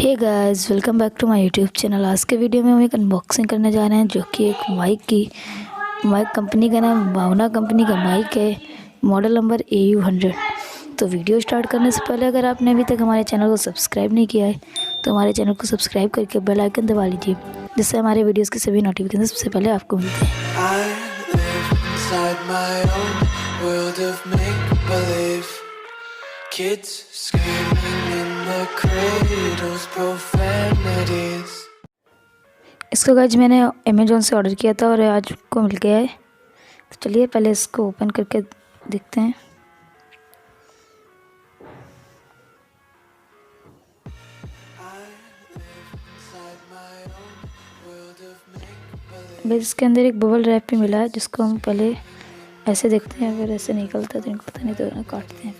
Hey guys, welcome back to my YouTube channel. आज के video में हम एक अनबॉक्सिंग करने जा रहे हैं जो कि एक माइक कंपनी का नाम माओना कंपनी का माइक है। Model number AU100। तो वीडियो स्टार्ट करने से पहले अगर आपने अभी तक हमारे चैनल को सब्सक्राइब नहीं किया है तो हमारे चैनल को सब्सक्राइब करके बेल आइकन दबा लीजिए, जिससे हमारे वीडियोज़ के सभी नोटिफिकेशन सबसे पहले आपको मिलते हैं। Kids screaming in the cradles, profanities. इसको गाइस मैंने अमेज़न से ऑर्डर किया था और आज को मिल गया है। तो चलिए पहले इसको ओपन करके देखते हैं। बस इसके अंदर एक बबल रैप भी मिला है जिसको हम पहले ऐसे देखते हैं। अगर ऐसे निकलता तो निकलता, नहीं तो काटते हैं।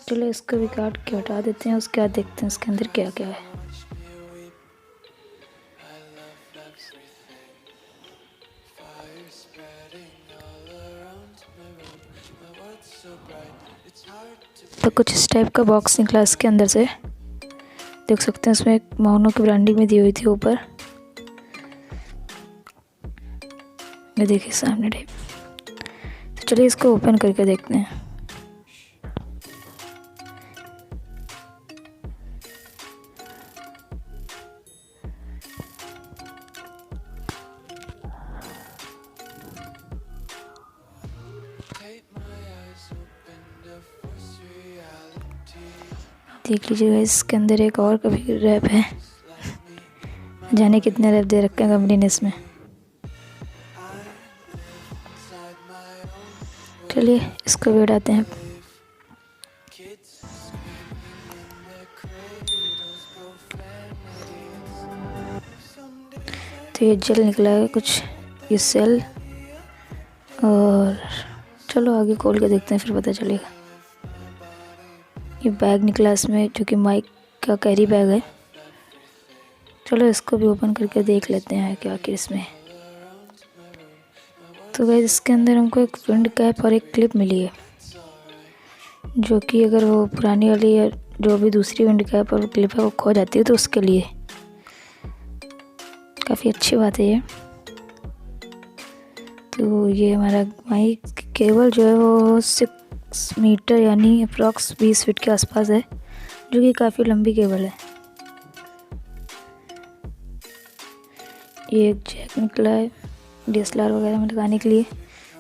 चलो इसको भी काट के हटा देते हैं, उसके बाद देखते हैं इसके अंदर क्या क्या है। तो कुछ इस टाइप का बॉक्स निकला इसके अंदर से, देख सकते हैं। इसमें एक माओनो की ब्रांडिंग में दी हुई थी ऊपर, ये देखिए सामने टाइप। तो चलिए इसको ओपन करके देखते हैं। देख लीजिएगा इसके अंदर एक और कभी रैप है, जाने कितने रैप दे रखे हैं कंपनी ने इसमें। चलिए इसको भी उड़ाते हैं। तो ये जेल निकला है कुछ, ये सेल। और चलो आगे खोल के देखते हैं, फिर पता चलेगा। ये बैग निकला इसमें जो कि माइक का कैरी बैग है। चलो इसको भी ओपन करके देख लेते हैं क्या आखिर इसमें। तो गाइस इसके अंदर हमको एक विंड कैप और एक क्लिप मिली है, जो कि अगर वो पुरानी वाली या जो भी दूसरी विंड कैप और क्लिप है वो खो जाती है तो उसके लिए काफ़ी अच्छी बात है ये। तो ये हमारा माइक केबल जो है वो 6 मीटर यानी अप्रॉक्स 20 फीट के आसपास है, जो कि काफ़ी लंबी केबल है। ये एक जैक निकला है DSLR वगैरह में लगाने के लिए,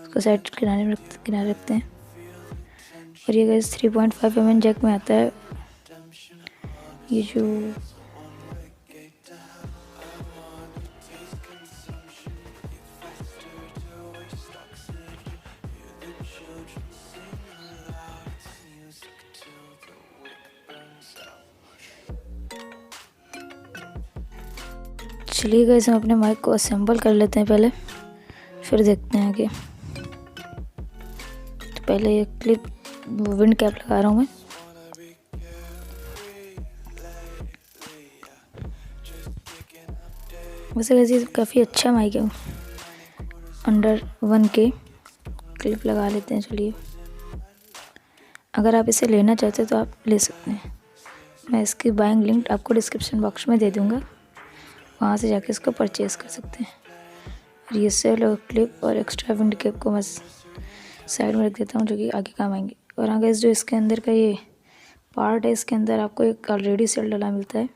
उसको साइड किनारे रखते हैं। और ये गाइस 3.5 mm जैक में आता है। ये जो चलिए गाइस हम अपने माइक को असेंबल कर लेते हैं पहले, फिर देखते हैं आगे। तो पहले ये क्लिप विंड कैप लगा रहा हूँ मैं। वैसे वैसे काफ़ी अच्छा माइक है, अंडर 1K क्लिप लगा लेते हैं। चलिए अगर आप इसे लेना चाहते हैं तो आप ले सकते हैं। मैं इसकी बाइंग लिंक आपको डिस्क्रिप्शन बॉक्स में दे दूँगा, वहाँ से जाके इसको परचेज़ कर सकते हैं। और ये सेल और क्लिप और एक्स्ट्रा विंड कैप को मैं साइड में रख देता हूँ, जो कि आगे काम आएंगे। और आगे जो इसके अंदर का ये पार्ट है, इसके अंदर आपको एक ऑलरेडी सेल डला मिलता है,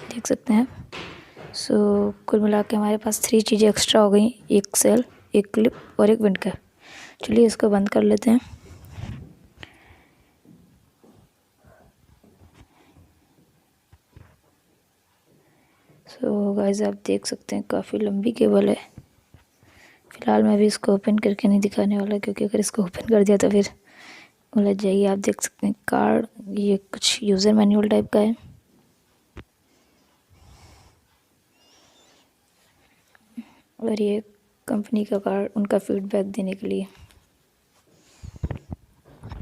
देख सकते हैं। सो कुल मिला के हमारे पास 3 चीज़ें एक्स्ट्रा हो गई, एक सेल, एक क्लिप और एक विंड कैप। चलिए इसको बंद कर लेते हैं। सो गाइस आप देख सकते हैं काफ़ी लंबी केबल है। फ़िलहाल मैं अभी इसको ओपन करके नहीं दिखाने वाला, क्योंकि अगर इसको ओपन कर दिया तो फिर उलझ जाएगी। आप देख सकते हैं कार्ड, ये कुछ यूज़र मैनुअल टाइप का है। और ये कंपनी का कार्ड, उनका फीडबैक देने के लिए।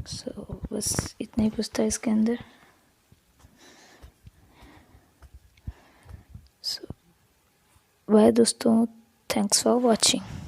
सो बस इतना ही कुछ था इसके अंदर। बाय दोस्तों, थैंक्स फॉर वॉचिंग।